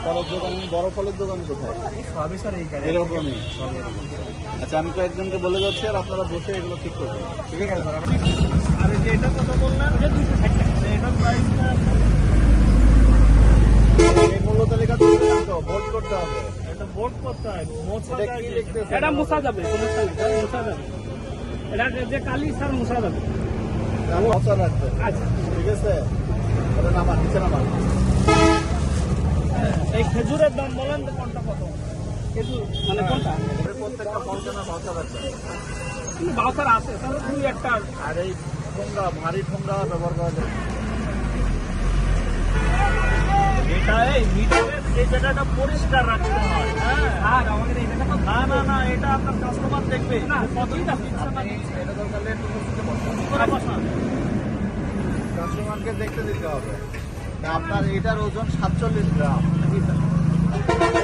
ফলের দোকান, বড় ফলের দোকান কোথায়? সবই স্যার এই গাড়ি এরকমই। আচ্ছা, আমি কয়েকজনকে বলে যাচ্ছি আর আপনারা বসে এগুলো ঠিক করবেন, ঠিক আছে? আর এই যে এটা কথা বললাম, এটা 260 টাকা। এটা প্রাইসটা এই মূল্য তালিকা তুলবেন তো, ভোট করতে হবে। এটা বোর্ড করতে হয়, মোছা এটা যায় কি যে- লিখতেছে? এটা মুছা যাবে, সমস্যা নেই, এটা মুছা যাবে। এটা যে কালি স্যার মুছা যাবে। মশা রাখবেন, আচ্ছা, ঠিক আছে? ওটা নামান, নিচে নামান। এই খেজুরের দাম বলেন তো কোনটা কত? খেজুর মানে কোনটা? এটা প্রত্যেকটা ফল কেনা মশা রাখবেন। কিন্তু বাউসার আছে, তাহলে দুই একটা। আর এই ঠোঙ্গা, ভারী ঠোঙ্গা ব্যবহার করা যাবে। এটা এই মিটারের এই জায়গাটা পরিষ্কার রাখতে হয়। হ্যাঁ, আর আমাদের এই জায়গাটা না না না, এটা আপনার কাস্টমার দেখবে। না, কতই দাম দিচ্ছে না। আপনি এটা দরকার হলে একটু বসতে বসুন। কি করে বসান? কাস্টমারকে দেখতে দিতে হবে। তা আপনার এটার ওজন 47 গ্রাম।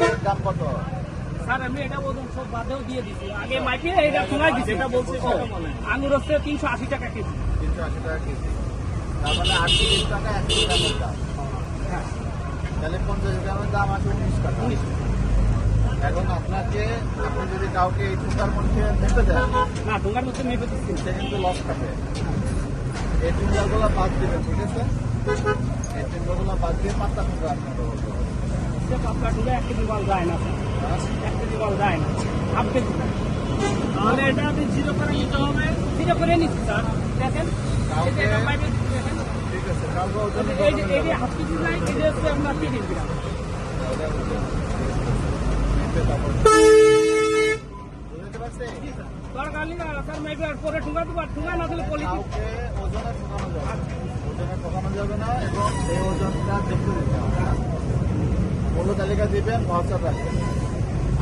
এর দাম কত? স্যার আমি এটা ওজন সব বাদেও দিয়ে দিচ্ছি, আগে মাইকে এটা শোনাই দিচ্ছি। যেটা বলছি সেটা বলেন। আঙুর হচ্ছে 380 টাকা কেজি। 380 টাকা কেজি। তার মানে 38 টাকা 100 গ্রামের দাম। হ্যাঁ, তাহলে 50 গ্রামের দাম আছে 19 টাকা। 19। এখন আপনাকে, আপনি যদি কাউকে এই ঠোঙ্গার মধ্যে মেপে দেন, না, ঢোকার মধ্যে মেপে দিচ্ছি না। সে কিন্তু লস খাবে। এই ঠোঙ্গাগুলো বাদ দিবেন, ঠিক আছে? এই ঠোঙ্গাগুলো বাদ দিয়ে 5টা ঠোঙ্গা আপনার ব্যবহার করবেন। সে পাতলা ঢুকে 1 কেজি মাল যায় না স্যার, 1 কেজি মাল যায় না, হাফ কেজি। তাহলে এটা আপনি জিরো করে নিতে হবে। সেটা করে নিচ্ছি স্যার, দেখেন এই যে এটা পাইপে দেখেন, ঠিক আছে, কালকে ওজন এই যে হাফ কেজি নাই, এই যে হচ্ছে আপনার 30 গ্রাম। বুঝতে পারছেন? দরকার নেই স্যার, মেপে আর পরে ঠুঙ্গা দেবো, আর ঠুঙ্গা না দিলে পলিথিন। কাউকে ওজনে ঠকানো যাবে না। ওজনে ঠকানো যাবে না এবং এই ওজনটা দেখতে দিতে হবে। মূল্য তালিকা দিবেন, ভাউচার রাখবেন।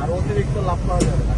আর অতিরিক্ত লাভ করা যাবে না।